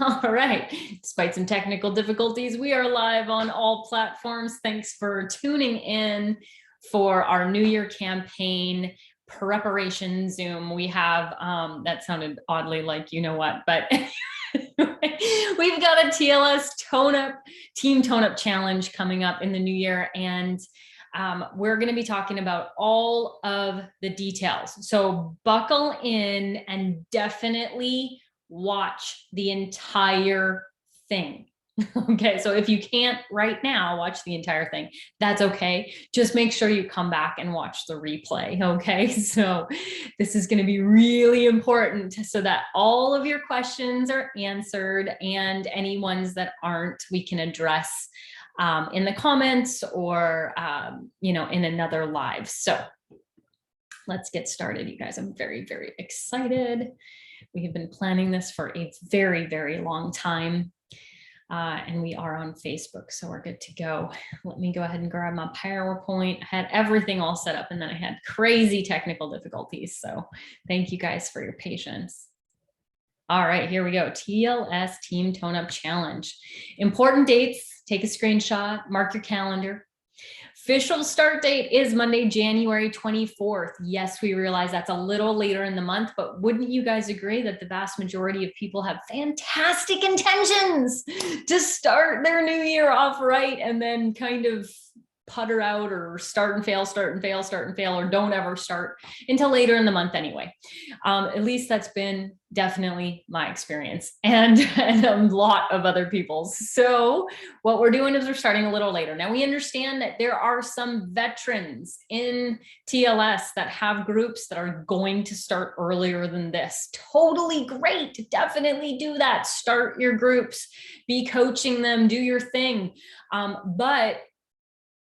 All right. Despite some technical difficulties, we are live on all platforms. Thanks for tuning in for our New Year campaign preparation Zoom. We have, that sounded oddly like you know what, but we've got a TLS Team Tone Up Challenge coming up in the new year. And we're going to be talking about all of the details. So buckle in and definitely watch the entire thing. Okay, so if you can't right now watch the entire thing, that's okay. Just make sure you come back and watch the replay. Okay, so this is going to be really important so that all of your questions are answered, and any ones that aren't, we can address in the comments or in another live. So let's get started, you guys. I'm very, very excited. We have been planning this for a very, very long time. And we are on Facebook, so we're good to go. Let me go ahead and grab my PowerPoint. I had everything all set up, and then I had crazy technical difficulties. So thank you guys for your patience. All right, here we go. TLS Team Tone Up Challenge. Important dates, take a screenshot, mark your calendar. Official start date is Monday, January 24th. Yes, we realize that's a little later in the month, but wouldn't you guys agree that the vast majority of people have fantastic intentions to start their new year off right and then kind of putter out or start and fail, or don't ever start until later in the month anyway. At least that's been definitely my experience and a lot of other people's. So what we're doing is we're starting a little later. Now we understand that there are some veterans in TLS that have groups that are going to start earlier than this. Totally great. Definitely do that. Start your groups, be coaching them, do your thing. But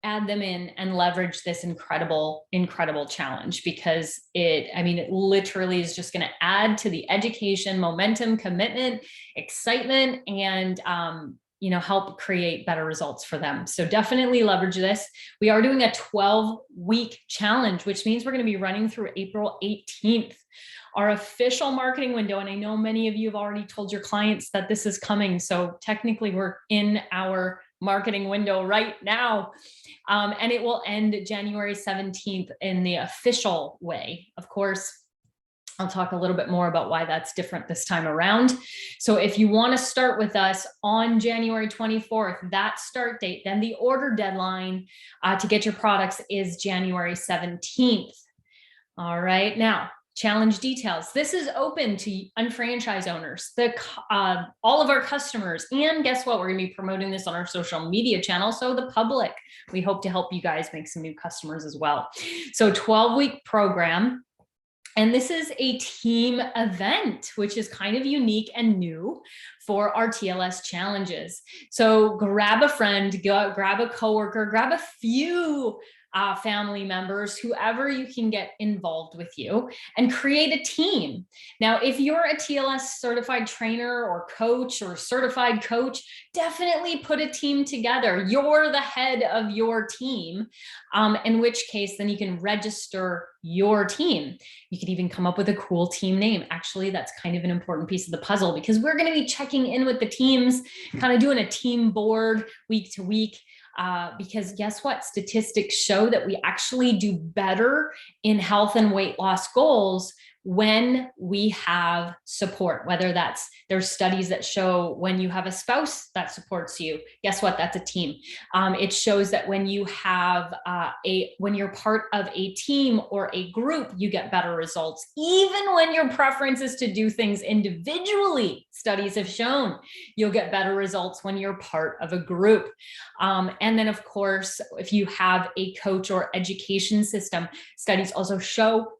add them in and leverage this incredible challenge, because it literally is just going to add to the education, momentum, commitment, excitement, and help create better results for them. So definitely leverage this. We are doing a 12-week challenge, which means we're going to be running through April 18th. Our official marketing window, and I know many of you have already told your clients that this is coming, so technically we're in our marketing window right now. And it will end January 17th in the official way. Of course, I'll talk a little bit more about why that's different this time around. So if you want to start with us on January 24th, that start date, then the order deadline to get your products is January 17th. All right, now, challenge details. This is open to unfranchised owners, all of our customers, and guess what? We're going to be promoting this on our social media channel, so the public. We hope to help you guys make some new customers as well. So 12-week program. And this is a team event, which is kind of unique and new for our TLS challenges. So grab a friend, grab a coworker, grab a few family members, whoever you can get involved with you, and create a team. Now, if you're a TLS certified trainer or coach or certified coach, definitely put a team together. You're the head of your team, in which case then you can register your team. You could even come up with a cool team name. Actually, that's kind of an important piece of the puzzle, because we're going to be checking in with the teams, kind of doing a team board week to week. Because guess what? Statistics show that we actually do better in health and weight loss goals when we have support, whether there's studies that show when you have a spouse that supports you, guess what? That's a team. It shows that when you have when you're part of a team or a group, you get better results. Even when your preference is to do things individually, studies have shown you'll get better results when you're part of a group. And then of course, if you have a coach or education system, studies also show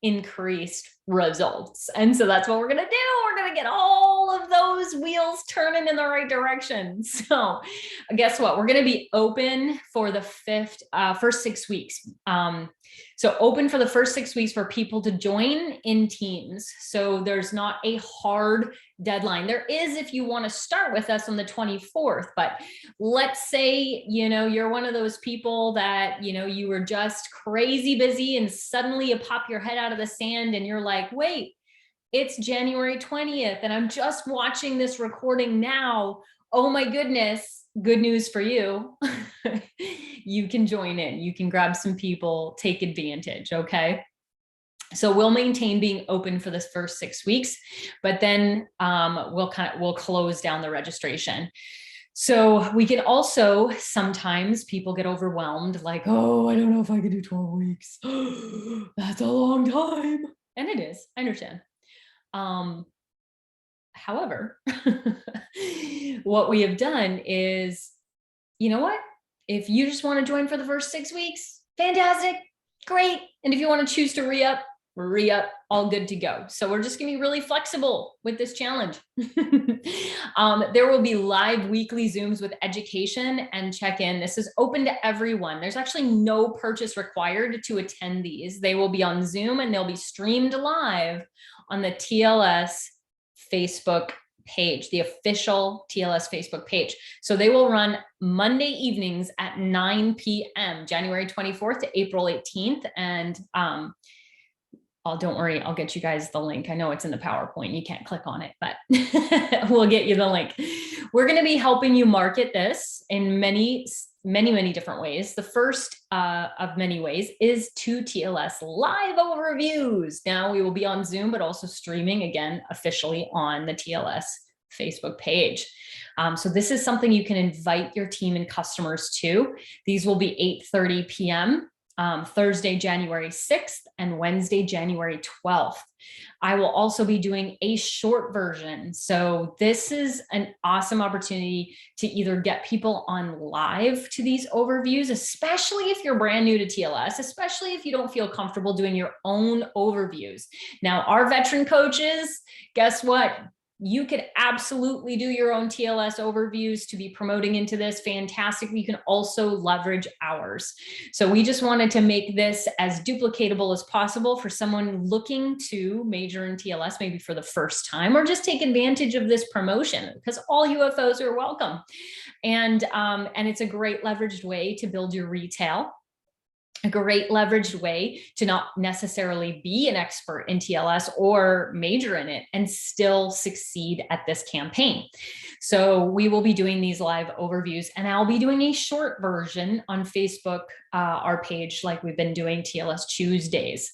increased results. And so that's what we're going to do. We're going to get all of those wheels turning in the right direction. So guess what? We're going to be open for the first 6 weeks. So open for the first 6 weeks for people to join in teams. So there's not a hard deadline. There is if you want to start with us on the 24th, but let's say, you're one of those people that, you were just crazy busy and suddenly you pop your head out of the sand and you're like, wait, It's January 20th, and I'm just watching this recording now. Oh my goodness, good news for you. You can join in, you can grab some people, take advantage, okay? So we'll maintain being open for this first 6 weeks, but then we'll close down the registration. So we can also, sometimes people get overwhelmed, like, oh, I don't know if I can do 12 weeks. That's a long time. And it is, I understand. However, what we have done is, you know what? If you just want to join for the first 6 weeks, fantastic, great. And if you want to choose to re-up, all good to go. So we're just going to be really flexible with this challenge. There will be live weekly Zooms with education and check-in. This is open to everyone. There's actually no purchase required to attend these. They will be on Zoom and they'll be streamed live on the TLS Facebook page, the official TLS Facebook page. So they will run Monday evenings at 9 p.m., January 24th to April 18th. And don't worry, I'll get you guys the link. I know it's in the PowerPoint. You can't click on it, but we'll get you the link. We're going to be helping you market this in many different ways. The first of many ways is 2 TLS live overviews. Now we will be on Zoom, but also streaming again officially on the TLS Facebook page. So this is something you can invite your team and customers to. These will be 8:30 p.m. Thursday, January 6th and Wednesday, January 12th. I will also be doing a short version. So this is an awesome opportunity to either get people on live to these overviews, especially if you're brand new to TLS, especially if you don't feel comfortable doing your own overviews. Now, our veteran coaches, guess what? You could absolutely do your own TLS overviews to be promoting into this. Fantastic. You can also leverage ours. So we just wanted to make this as duplicatable as possible for someone looking to major in TLS, maybe for the first time, or just take advantage of this promotion, because all UFOs are welcome. And it's a great leveraged way to build your retail. A great leveraged way to not necessarily be an expert in TLS or major in it and still succeed at this campaign. So we will be doing these live overviews, and I'll be doing a short version on Facebook, our page, like we've been doing TLS Tuesdays.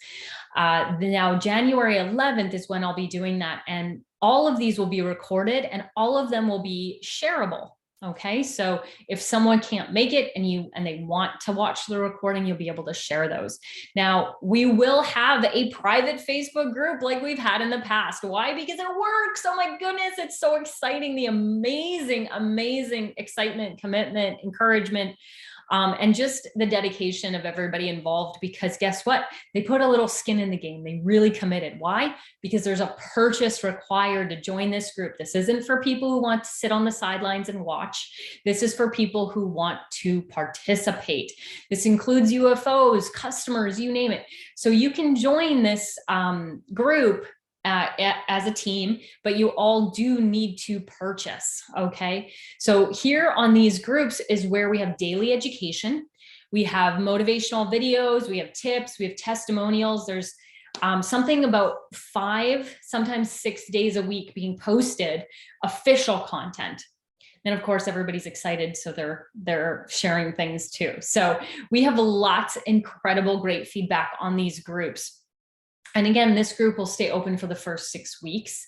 Now, January 11th is when I'll be doing that. And all of these will be recorded and all of them will be shareable. Okay, so if someone can't make it and they want to watch the recording, you'll be able to share those. Now, we will have a private Facebook group like we've had in the past. Why? Because it works. Oh my goodness, it's so exciting. The amazing, amazing excitement, commitment, encouragement, and just the dedication of everybody involved, because guess what? They put a little skin in the game. They really committed. Why? Because there's a purchase required to join this group. This isn't for people who want to sit on the sidelines and watch. This is for people who want to participate. This includes UFOs, customers, you name it. So you can join this group as a team, but you all do need to purchase. Okay. So here on these groups is where we have daily education. We have motivational videos, we have tips, we have testimonials. There's something about 5, sometimes 6 days a week being posted, official content. And of course, everybody's excited, so they're sharing things too. So we have lots of incredible, great feedback on these groups. And again, this group will stay open for the first 6 weeks,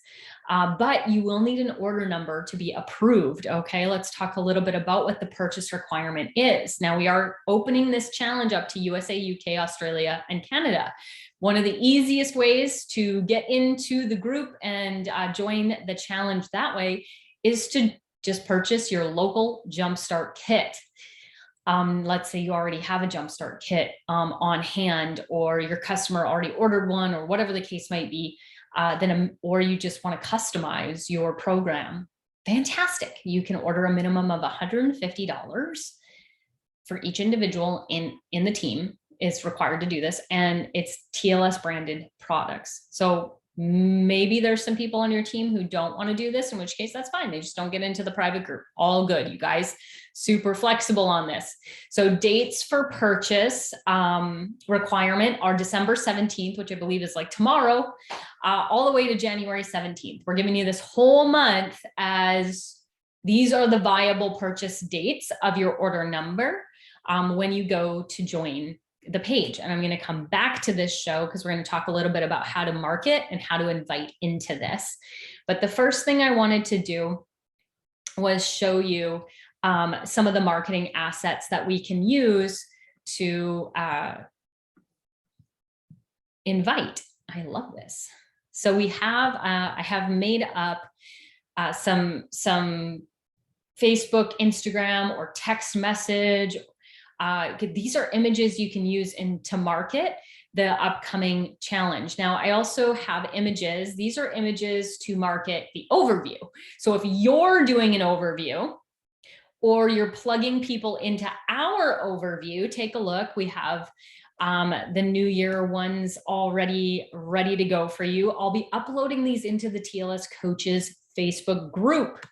but you will need an order number to be approved. Okay, let's talk a little bit about what the purchase requirement is. Now, we are opening this challenge up to USA, UK, Australia, and Canada. One of the easiest ways to get into the group and join the challenge that way is to just purchase your local Jumpstart kit. Let's say you already have a Jumpstart kit on hand, or your customer already ordered one, or whatever the case might be, or you just want to customize your program. Fantastic. You can order a minimum of $150 for each individual in the team. It's required to do this, and it's TLS branded products. So Maybe there's some people on your team who don't want to do this, in which case that's fine. They just don't get into the private group. All good, you guys. Super flexible on this. So dates for purchase requirement are December 17th, which I believe is like tomorrow, all the way to January 17th. We're giving you this whole month as these are the viable purchase dates of your order number when you go to join the page. And I'm going to come back to this show because we're going to talk a little bit about how to market and how to invite into this. But the first thing I wanted to do was show you some of the marketing assets that we can use to invite. I love this. So we have, I have made up some Facebook, Instagram, or text message. These are images you can use to market the upcoming challenge. Now, I also have images. These are images to market the overview. So if you're doing an overview or you're plugging people into our overview, take a look. We have the New Year ones already ready to go for you. I'll be uploading these into the TLS Coaches Facebook group,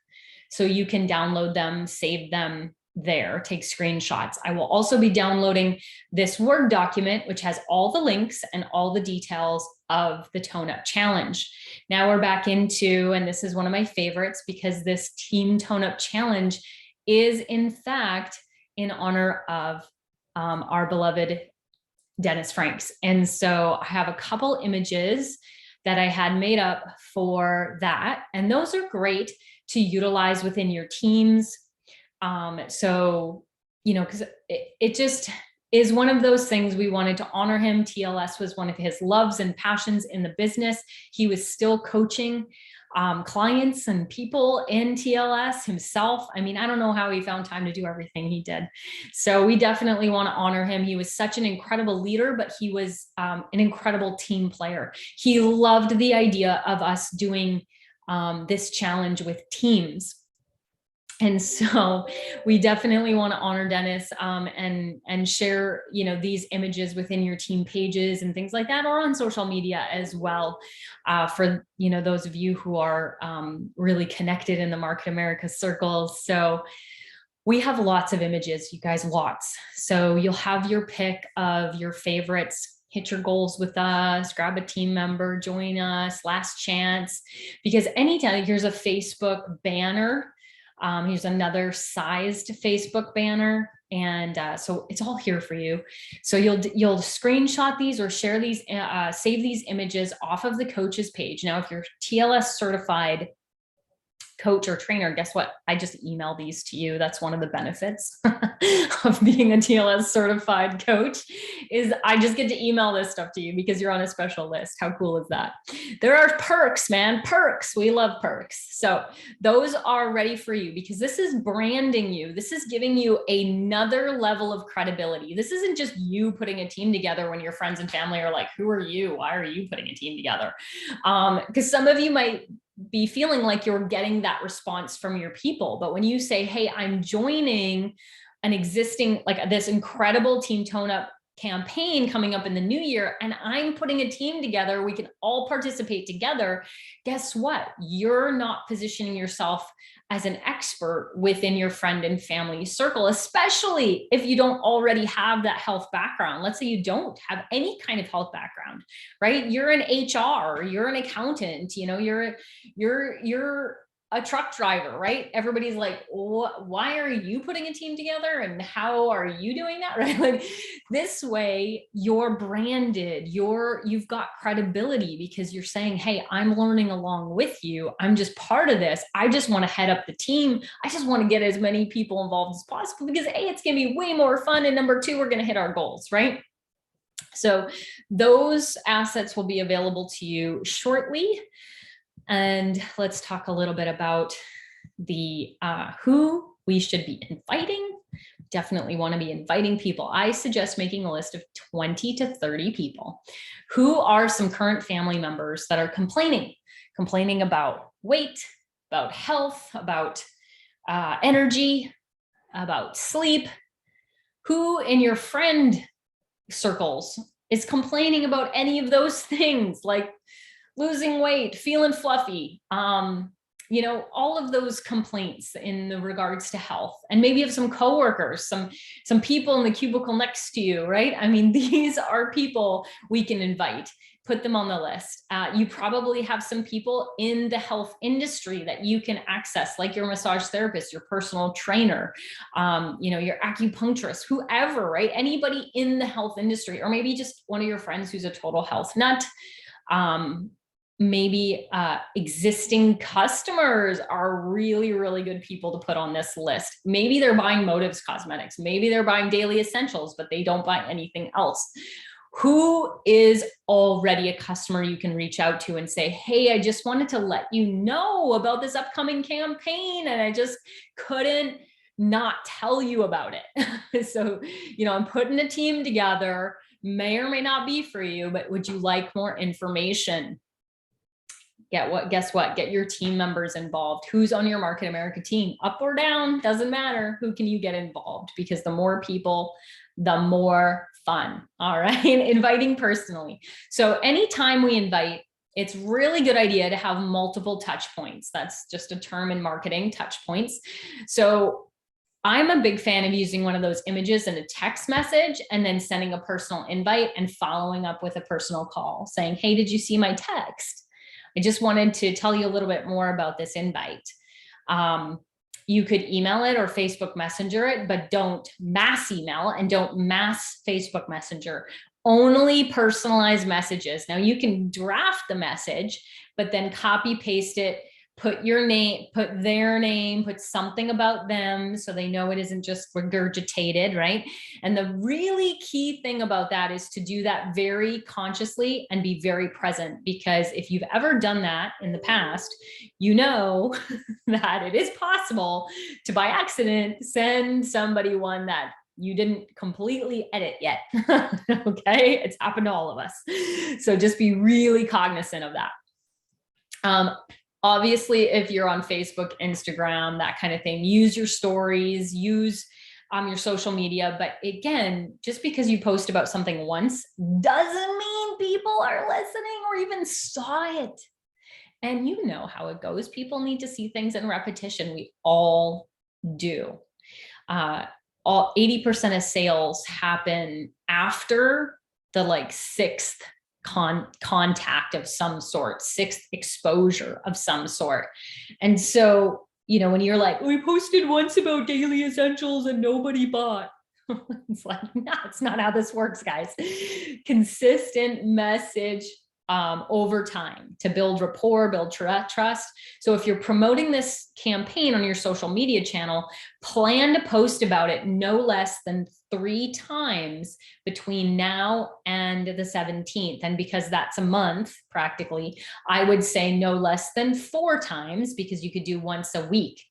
so you can download them, save them there, take screenshots. I will also be downloading this Word document, which has all the links and all the details of the Tone Up Challenge. Now we're back into, and this is one of my favorites because this Team Tone Up Challenge is in fact in honor of our beloved Dennis Franks. And so I have a couple images that I had made up for that. And those are great to utilize within your teams. So, you know, because it just is one of those things we wanted to honor him. TLS was one of his loves and passions in the business. He was still coaching clients and people in TLS himself. I mean, I don't know how he found time to do everything he did. So we definitely want to honor him. He was such an incredible leader, but he was an incredible team player. He loved the idea of us doing this challenge with teams. And so we definitely want to honor Dennis and share, you know, these images within your team pages and things like that, or on social media as well, for, you know, those of you who are really connected in the Market America circles. So we have lots of images, you guys, lots. So you'll have your pick of your favorites. Hit your goals with us, grab a team member, join us, last chance. Because anytime, here's a Facebook banner. Here's another sized Facebook banner. And so it's all here for you. So you'll screenshot these or share these, save these images off of the coach's page. Now, if you're TLS certified coach or trainer, guess what? I just email these to you. That's one of the benefits of being a TLS certified coach, is I just get to email this stuff to you because you're on a special list. How cool is that? There are perks, man, perks. We love perks. So those are ready for you because this is branding you. This is giving you another level of credibility. This isn't just you putting a team together when your friends and family are like, who are you? Why are you putting a team together? Because some of you might be feeling like you're getting that response from your people. But when you say, hey, I'm joining an existing, like this incredible Team Tone Up campaign coming up in the new year, and I'm putting a team together, we can all participate together. Guess what? You're not positioning yourself as an expert within your friend and family circle, especially if you don't already have that health background. Let's say you don't have any kind of health background, right? You're an HR, you're an accountant, you know, you're a truck driver, right? Everybody's like, why are you putting a team together? And how are you doing that? Right? Like this way you're branded, you've got credibility because you're saying, hey, I'm learning along with you. I'm just part of this. I just want to head up the team. I just want to get as many people involved as possible because A, it's going to be way more fun. And number two, we're going to hit our goals, right? So those assets will be available to you shortly. And let's talk a little bit about the who we should be inviting. Definitely want to be inviting people. I suggest making a list of 20 to 30 people. Who are some current family members that are complaining about weight, about health, about energy, about sleep? Who in your friend circles is complaining about any of those things? Like, losing weight, feeling fluffy, you know, all of those complaints in the regards to health. And maybe you have some coworkers, some people in the cubicle next to you, right? I mean, these are people we can invite, put them on the list. You probably have some people in the health industry that you can access, like your massage therapist, your personal trainer, you know, your acupuncturist, whoever, right? Anybody in the health industry, or maybe just one of your friends who's a total health nut. Maybe existing customers are really, really good people to put on this list. Maybe they're buying Motives Cosmetics. Maybe they're buying Daily Essentials, but they don't buy anything else. Who is already a customer you can reach out to and say, hey, I just wanted to let you know about this upcoming campaign, and I just couldn't not tell you about it. So, you know, I'm putting a team together, may or may not be for you, but would you like more information? Guess what? Get your team members involved. Who's on your Market America team? Up or down, doesn't matter. Who can you get involved? Because the more people, the more fun. All right. Inviting personally. So anytime we invite, it's really good idea to have multiple touch points. That's just a term in marketing, touch points. So I'm a big fan of using one of those images in a text message and then sending a personal invite and following up with a personal call saying, hey, did you see my text? I just wanted to tell you a little bit more about this invite. You could email it or Facebook Messenger it, but don't mass email and don't mass Facebook Messenger. Only personalized messages. Now you can draft the message, but then copy paste it, put your name, put their name, put something about them so they know it isn't just regurgitated, right? And the really key thing about that is to do that very consciously and be very present, because if you've ever done that in the past, you know that it is possible to, by accident, send somebody one that you didn't completely edit yet. Okay, it's happened to all of us. So just be really cognizant of that. Obviously, if you're on Facebook, Instagram, that kind of thing, use your stories, use your social media. But again, just because you post about something once doesn't mean people are listening or even saw it. And you know how it goes. People need to see things in repetition. We all do. 80% of sales happen after the sixth contact of some sort, sixth exposure of some sort. And so, you know, when you're like, we posted once about Daily Essentials and nobody bought. It's like, no, it's not how this works, guys. Consistent message over time to build rapport, build trust. So if you're promoting this campaign on your social media channel, plan to post about it no less than 3 times between now and the 17th. And because that's a month, practically, I would say no less than 4 times, because you could do once a week,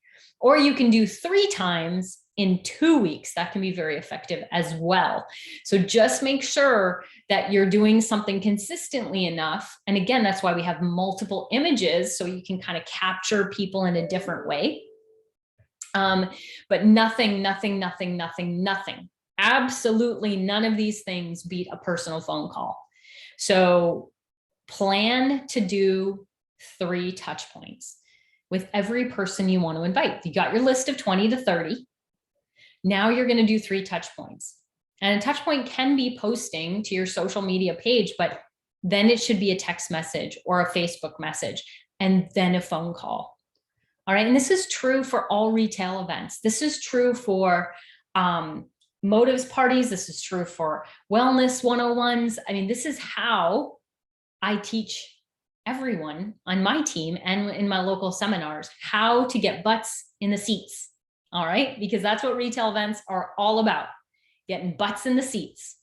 or you can do 3 times in 2 weeks. That can be very effective as well. So just make sure that you're doing something consistently enough. And again, that's why we have multiple images, so you can kind of capture people in a different way. But nothing, absolutely none of these things beat a personal phone call. So plan to do 3 touch points with every person you want to invite. You got your list of 20 to 30. Now you're going to do 3 touch points. And a touch point can be posting to your social media page, but then it should be a text message or a Facebook message, and then a phone call. All right. And this is true for all retail events. This is true for motives parties. This is true for wellness 101s. I mean, this is how I teach everyone on my team and in my local seminars how to get butts in the seats. All right. Because that's what retail events are all about. Getting butts in the seats.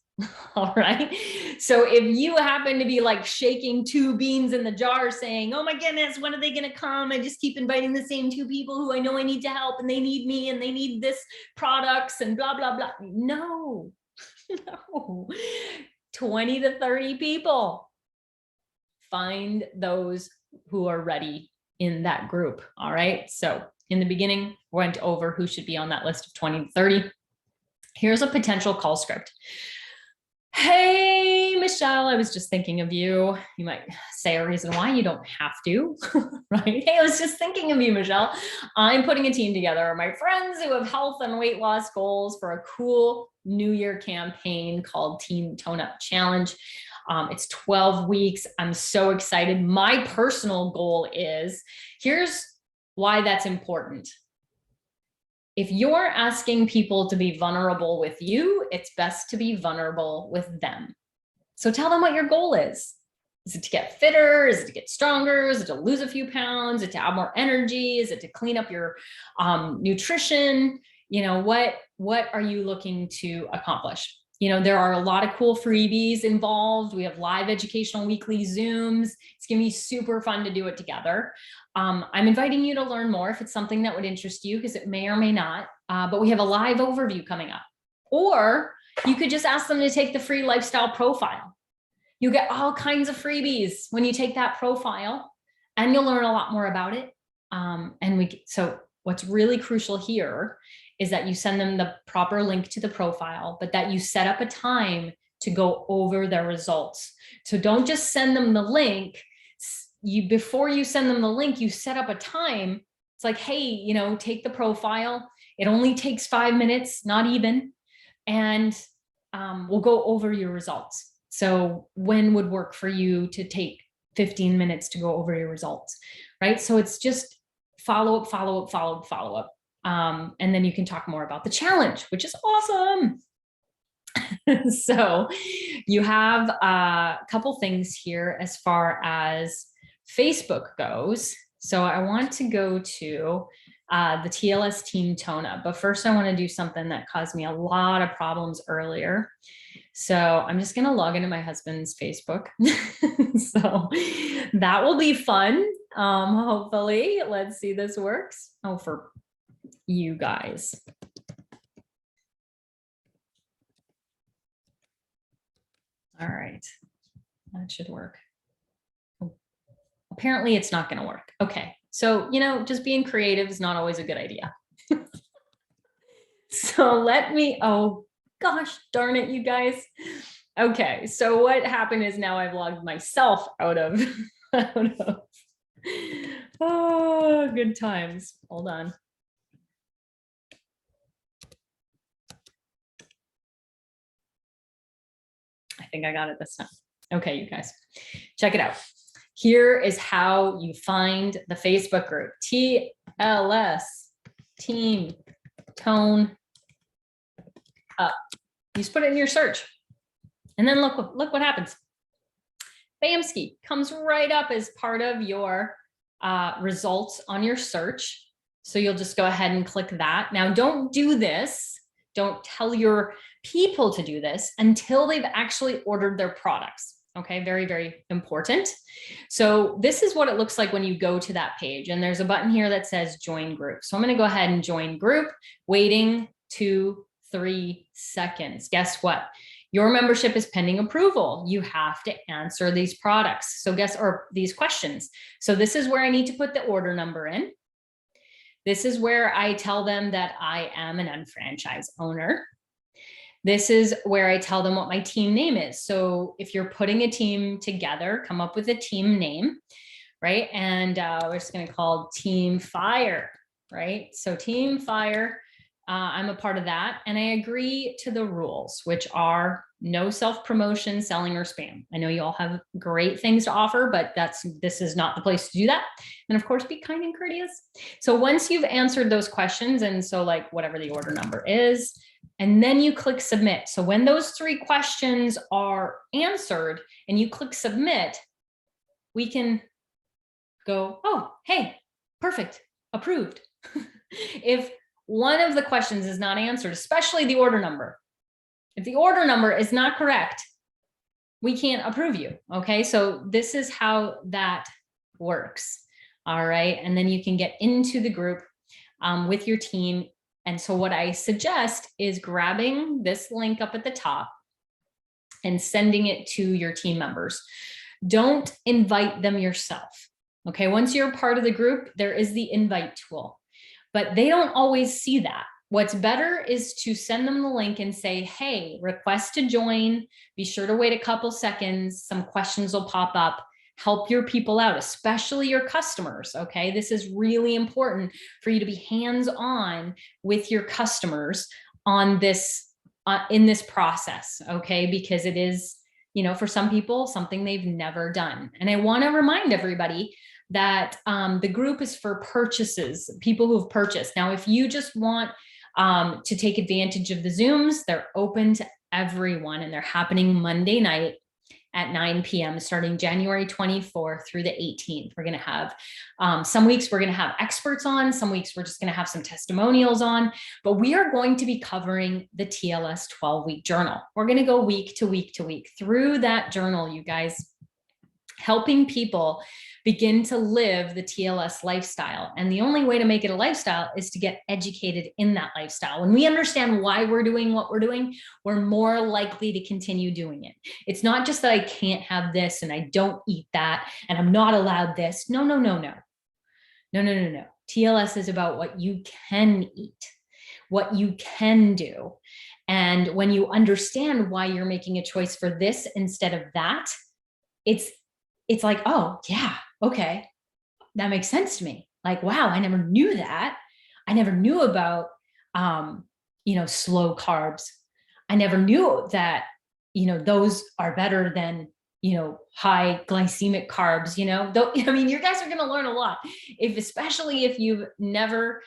All right. So if you happen to be like shaking 2 beans in the jar saying, oh my goodness, when are they going to come? I just keep inviting the same 2 people who I know I need to help, and they need me, and they need this products and blah, blah, blah. No, no, 20 to 30 people. Find those who are ready in that group. All right. So in the beginning, went over who should be on that list of 20 to 30. Here's a potential call script. Hey, Michelle, I was just thinking of you. You might say a reason why. You don't have to, right? Hey, I was just thinking of you, Michelle. I'm putting a team together. My friends who have health and weight loss goals for a cool New Year campaign called Team Tone Up Challenge. It's 12 weeks. I'm so excited. My personal goal is, here's why that's important. If you're asking people to be vulnerable with you, it's best to be vulnerable with them. So tell them what your goal is. Is it to get fitter? Is it to get stronger? Is it to lose a few pounds? Is it to have more energy? Is it to clean up your nutrition? You know, what are you looking to accomplish? You know, there are a lot of cool freebies involved. We have live educational weekly Zooms. It's going to be super fun to do it together. I'm inviting you to learn more if it's something that would interest you, because it may or may not, but we have a live overview coming up. Or you could just ask them to take the free lifestyle profile. You get all kinds of freebies when you take that profile, and you'll learn a lot more about it. So what's really crucial here is that you send them the proper link to the profile, but that you set up a time to go over their results. So don't just send them the link. Before you send them the link, you set up a time. It's like, hey, you know, take the profile. It only takes 5 minutes, not even. And we'll go over your results. So when would work for you to take 15 minutes to go over your results, right? So it's just follow up, follow up, follow up, follow up. And then you can talk more about the challenge, which is awesome. So you have a couple things here as far as Facebook goes. So I want to go to the TLS Team Tone Up, but first I want to do something that caused me a lot of problems earlier. So I'm just going to log into my husband's Facebook. So that will be fun. Hopefully, let's see this works. Oh, for you guys. All right, that should work. Apparently it's not going to work. Okay. So, you know, just being creative is not always a good idea. So oh gosh, darn it, you guys. Okay. So what happened is now I've logged myself out of, oh, good times. Hold on. I think I got it this time. Okay, you guys, check it out. Here is how you find the Facebook group, TLS, Team Tone Up. You just put it in your search, and then look what happens. Bamski comes right up as part of your results on your search. So you'll just go ahead and click that. Now, don't do this. Don't tell your people to do this until they've actually ordered their products. Okay, very, very important. So this is what it looks like when you go to that page, and there's a button here that says join group. So I'm going to go ahead and join group, waiting 2-3 seconds. Guess what? Your membership is pending approval. You have to answer these products. So these questions. So this is where I need to put the order number in. This is where I tell them that I am an unfranchised owner. This is where I tell them what my team name is. So if you're putting a team together, come up with a team name, right? And we're just going to call Team Fire, right? So Team Fire, I'm a part of that. And I agree to the rules, which are no self-promotion, selling, or spam. I know you all have great things to offer, but this is not the place to do that. And of course, be kind and courteous. So once you've answered those questions, and so like whatever the order number is, and then you click submit. So when those 3 questions are answered and you click submit, we can go, oh, hey, perfect, approved. If one of the questions is not answered, especially the order number, if the order number is not correct, we can't approve you. Okay, so this is how that works. All right, and then you can get into the group with your team. And so what I suggest is grabbing this link up at the top and sending it to your team members. Don't invite them yourself. Okay, once you're part of the group, there is the invite tool, but they don't always see that. What's better is to send them the link and say, hey, request to join. Be sure to wait a couple seconds. Some questions will pop up. Help your people out, especially your customers. Okay. This is really important for you to be hands-on with your customers on this, in this process. Okay. Because it is, you know, for some people, something they've never done. And I want to remind everybody that the group is for purchases, people who've purchased. Now, if you just want to take advantage of the Zooms, they're open to everyone, and they're happening Monday night at 9 p.m. starting January 24th through the 18th. We're going to have some weeks we're going to have experts on, some weeks we're just going to have some testimonials on, but we are going to be covering the TLS 12-week journal. We're going to go week to week to week through that journal, you guys, helping people begin to live the TLS lifestyle. And the only way to make it a lifestyle is to get educated in that lifestyle. When we understand why we're doing what we're doing, we're more likely to continue doing it. It's not just that I can't have this and I don't eat that and I'm not allowed this. No, no, no, no. No, no, no, no. TLS is about what you can eat, what you can do. And when you understand why you're making a choice for this instead of that, it's like, oh yeah, okay, that makes sense to me. Like, wow, I never knew that. I never knew about, you know, slow carbs. I never knew that, you know, those are better than, you know, high glycemic carbs, you know, though, I mean, you guys are going to learn a lot, especially if you've never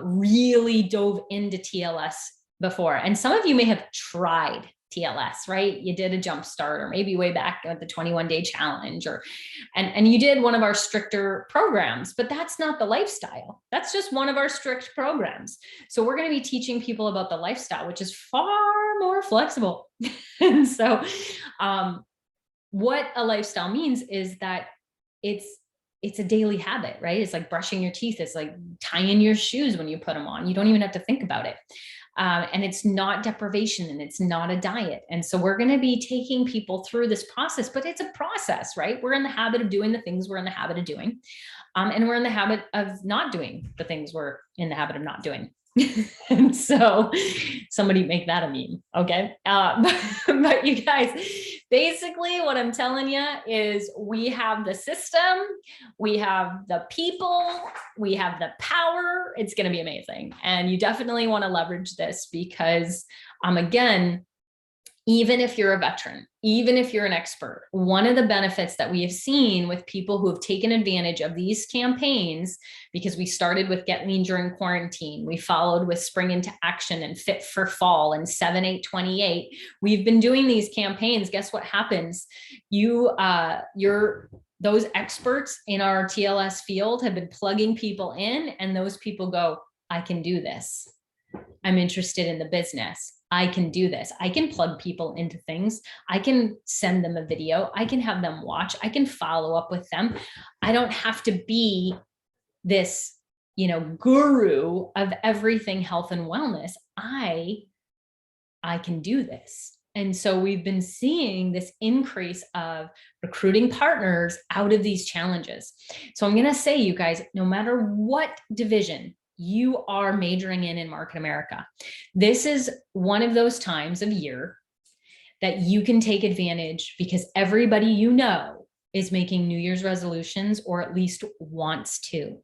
really dove into TLS before. And some of you may have tried TLS, right? You did a jump start, or maybe way back at the 21-day challenge, or, and you did one of our stricter programs, but that's not the lifestyle. That's just one of our strict programs. So we're going to be teaching people about the lifestyle, which is far more flexible. And so, what a lifestyle means is that it's a daily habit, right? It's like brushing your teeth. It's like tying your shoes when you put them on. You don't even have to think about it. And it's not deprivation, and it's not a diet. And so we're going to be taking people through this process, but it's a process, right? We're in the habit of doing the things we're in the habit of doing. And we're in the habit of not doing the things we're in the habit of not doing. And so somebody make that a meme. Okay. But you guys, basically what I'm telling you is we have the system, we have the people, we have the power. It's going to be amazing. And you definitely want to leverage this because, again, even if you're a veteran, even if you're an expert, one of the benefits that we have seen with people who have taken advantage of these campaigns, because we started with Get Lean during quarantine, we followed with Spring into Action and Fit for Fall and 7-8-28. We've been doing these campaigns. Guess what happens? Those experts in our TLS field have been plugging people in, and those people go, I can do this. I'm interested in the business. I can do this. I can plug people into things. I can send them a video. I can have them watch. I can follow up with them. I don't have to be this, you know, guru of everything health and wellness. I can do this. And so we've been seeing this increase of recruiting partners out of these challenges. So I'm going to say, you guys, no matter what division you are majoring in Market America, this is one of those times of year that you can take advantage, because everybody you know is making New Year's resolutions, or at least wants to.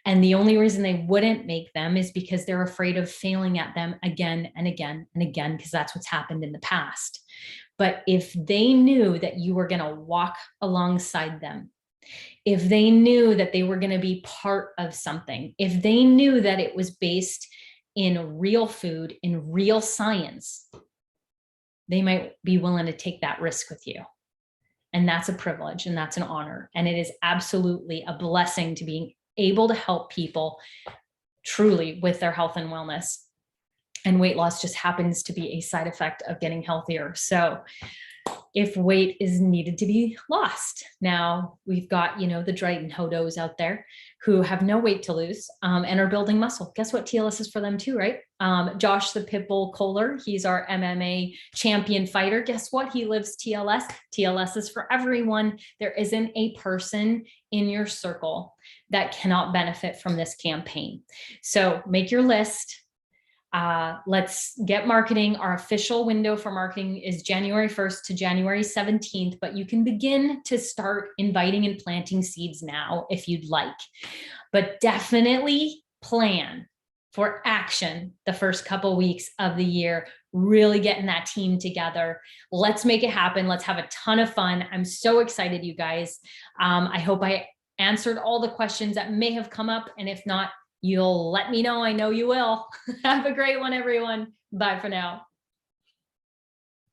And the only reason they wouldn't make them is because they're afraid of failing at them again and again and again, because that's what's happened in the past. But if they knew that you were going to walk alongside them, if they knew that they were going to be part of something, if they knew that it was based in real food, in real science, they might be willing to take that risk with you. And that's a privilege, and that's an honor. And it is absolutely a blessing to being able to help people truly with their health and wellness. And weight loss just happens to be a side effect of getting healthier. So if weight is needed to be lost, now we've got, you know, the Triton Hodos out there who have no weight to lose and are building muscle. Guess what? TLS is for them too, right? Josh the Pitbull Kohler, he's our MMA champion fighter. Guess what? He lives TLS. TLS is for everyone. There isn't a person in your circle that cannot benefit from this campaign. So make your list. Let's get marketing. Our official window for marketing is January 1st to January 17th, but you can begin to start inviting and planting seeds now if you'd like. But definitely plan for action the first couple weeks of the year, really getting that team together. Let's make it happen. Let's have a ton of fun. I'm so excited, you guys. I hope I answered all the questions that may have come up. And if not, you'll let me know. I know you will. Have a great one, everyone. Bye for now.